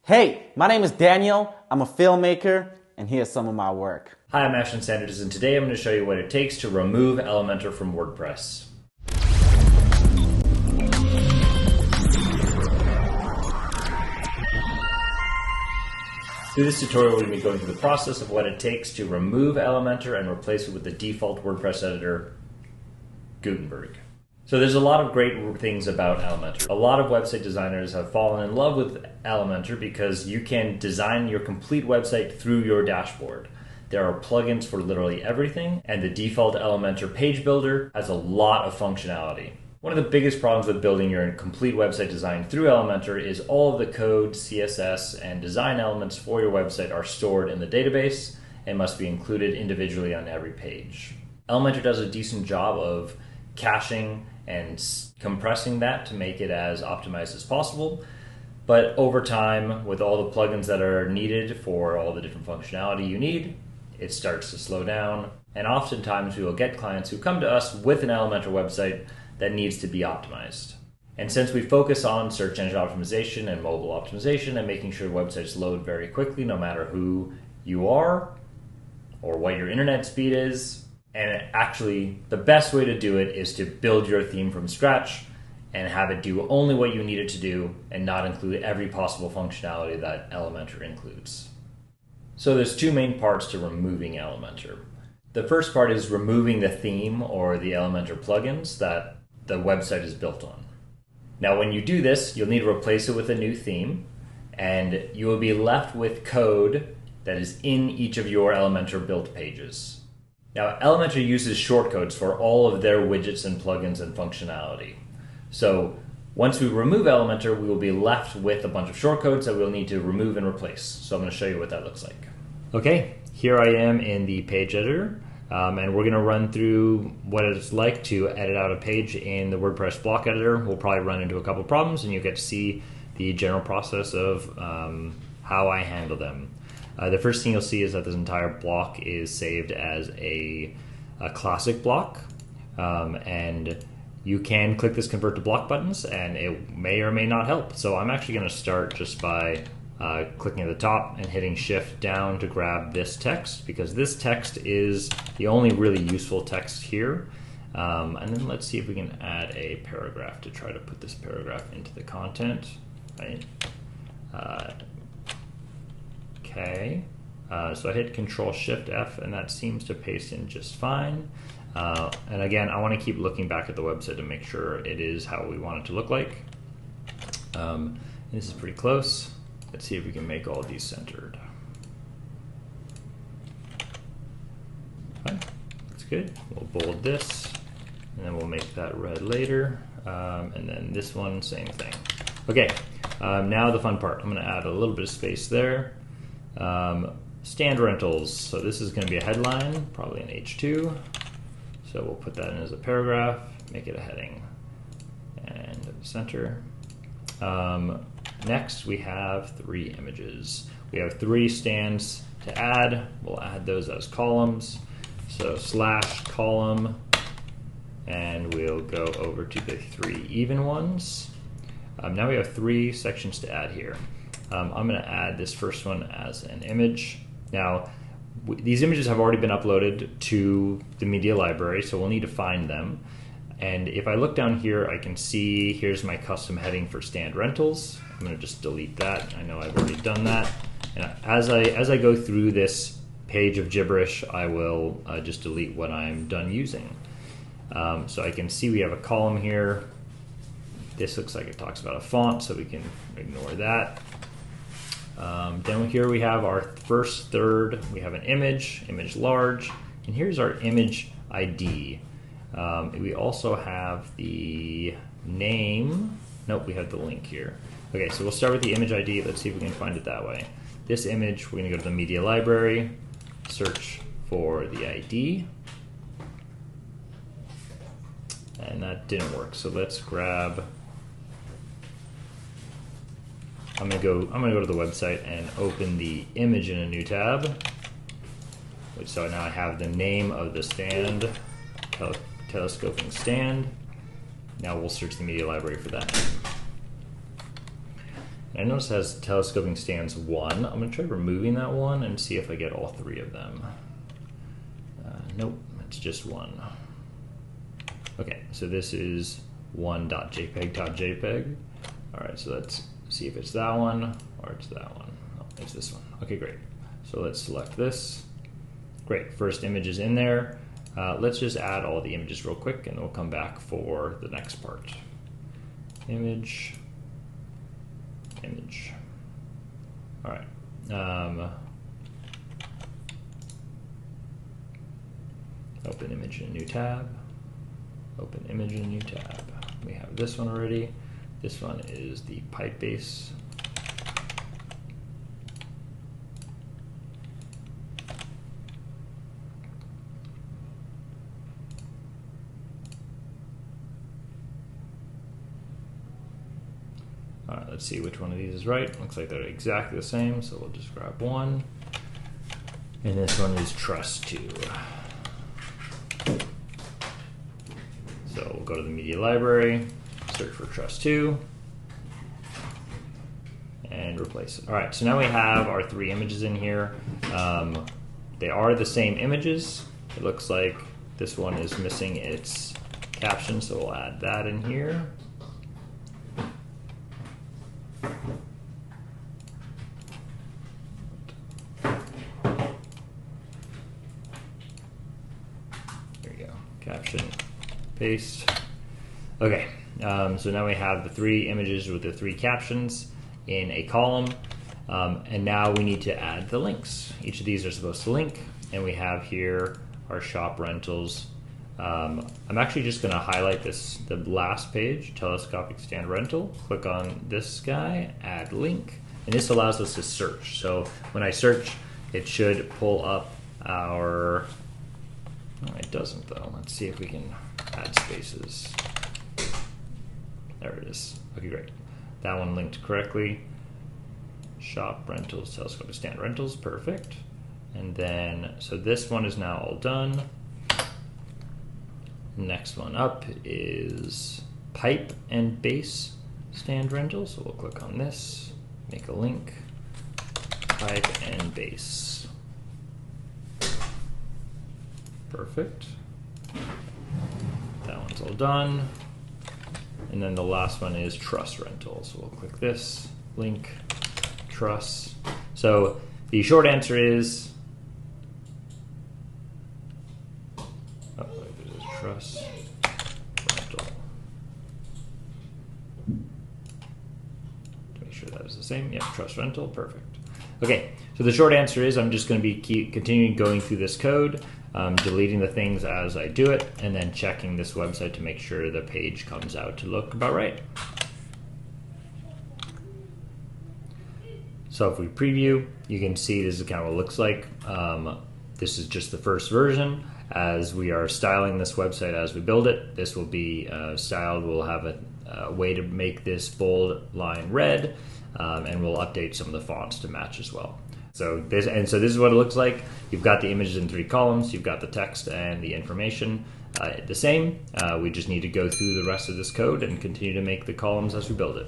Hey, my name is Daniel, I'm a filmmaker, and here's some of my work. Hi, I'm Ashton Sanders, and today I'm going to show you what it takes to remove Elementor from WordPress. Through this tutorial, we're going to be going through the process of what it takes to remove Elementor and replace it with the default WordPress editor, Gutenberg. So there's a lot of great things about Elementor. A lot of website designers have fallen in love with Elementor because you can design your complete website through your dashboard. There are plugins for literally everything, and the default Elementor page builder has a lot of functionality. One of the biggest problems with building your complete website design through Elementor is all of the code, CSS, and design elements for your website are stored in the database and must be included individually on every page. Elementor does a decent job of caching and compressing that to make it as optimized as possible. But over time, with all the plugins that are needed for all the different functionality you need, it starts to slow down. And oftentimes we will get clients who come to us with an Elementor website that needs to be optimized. And since we focus on search engine optimization and mobile optimization and making sure websites load very quickly no matter who you are or what your internet speed is, and actually, the best way to do it is to build your theme from scratch and have it do only what you need it to do and not include every possible functionality that Elementor includes. So there's two main parts to removing Elementor. The first part is removing the theme or the Elementor plugins that the website is built on. Now, when you do this, you'll need to replace it with a new theme, and you will be left with code that is in each of your Elementor built pages. Now, Elementor uses shortcodes for all of their widgets and plugins and functionality. So once we remove Elementor, we will be left with a bunch of shortcodes that we'll need to remove and replace. So I'm going to show you what that looks like. Okay, here I am in the page editor, and we're going to run through what it's like to edit out a page in the WordPress block editor. We'll probably run into a couple of problems, and you'll get to see the general process of how I handle them. The first thing you'll see is that this entire block is saved as a classic block, and you can click this convert to block buttons and it may or may not help. So I'm actually going to start just by clicking at the top and hitting shift down to grab this text, because this text is the only really useful text here. And then let's see if we can add a paragraph to try to put this paragraph into the content. Right? Okay, so I hit Control-Shift-F and that seems to paste in just fine. And again, I want to keep looking back at the website to make sure it is how we want it to look like. This is pretty close. Let's see if we can make all of these centered. Fine, that's good. We'll bold this, and then we'll make that red later. And then this one, same thing. Okay, now the fun part. I'm going to add a little bit of space there. Stand rentals. So this is going to be a headline, probably an H2. So we'll put that in as a paragraph, make it a heading, and center. Next, we have 3 images. We have 3 stands to add. We'll add those as columns. So /column, and we'll go over to the 3 even ones. Now we have 3 sections to add here. I'm going to add this first one as an image. Now, these images have already been uploaded to the media library, so we'll need to find them. And if I look down here, I can see here's my custom heading for stand rentals. I'm going to just delete that. I know I've already done that. And as I go through this page of gibberish, I will just delete what I'm done using. So I can see we have a column here. This looks like it talks about a font, so we can ignore that. Down here we have our first third. We have an image large, and here's our image ID. We also have the name. Nope, we have the link here. Okay, so we'll start with the image ID. Let's see if we can find it that way. This image, we're going to go to the media library, search for the ID, and that didn't work. So let's grab. I'm gonna go to the website and open the image in a new tab. So now I have the name of the stand, telescoping stand. Now we'll search the media library for that. I notice it has telescoping stands 1. I'm going to try removing that one and see if I get all 3 of them. Nope, it's just 1. Okay, so this is 1.jpg.jpg. Alright, so let's see if it's that one or it's that one. Oh, it's this one. Okay, great. So let's select this. Great, first image is in there. Let's just add all the images real quick and we'll come back for the next part. Image. Image. Alright. Open image in a new tab. Open image in a new tab. We have this one already. This one is the pipe base. All right, let's see which one of these is right. Looks like they're exactly the same, so we'll just grab one. And this one is Truss 2. So we'll go to the media library, search for Truss 2, and replace it. All right, so now we have our 3 images in here. They are the same images. It looks like this one is missing its caption, so we'll add that in here. There you go, caption. Paste. Okay, so now we have the 3 images with the 3 captions in a column, and now we need to add the links. Each of these are supposed to link, and we have here our shop rentals. I'm actually just going to highlight the last page, telescopic stand rental. Click on this guy, add link, and this allows us to search. So when I search, it should pull up our. Oh, it doesn't though. Let's see if we can add spaces. There it is. Okay, great. That one linked correctly. Shop rentals, telescopic stand rentals, perfect. And then, so this one is now all done. Next one up is pipe and base stand rental. So we'll click on this, make a link, pipe and base. Perfect. That one's all done. And then the last one is truss rental. So we'll click this, link, truss. So the short answer is, oh, there's a truss rental. To make sure that is the same. Yeah, truss rental, perfect. Okay, so the short answer is I'm just going to be continuing going through this code, deleting the things as I do it, and then checking this website to make sure the page comes out to look about right. So if we preview, you can see this is kind of what it looks like. This is just the first version. As we are styling this website as we build it, this will be styled. We'll have a way to make this bold line red, and we'll update some of the fonts to match as well. So this is what it looks like. You've got the images in 3 columns. You've got the text and the information the same. We just need to go through the rest of this code and continue to make the columns as we build it.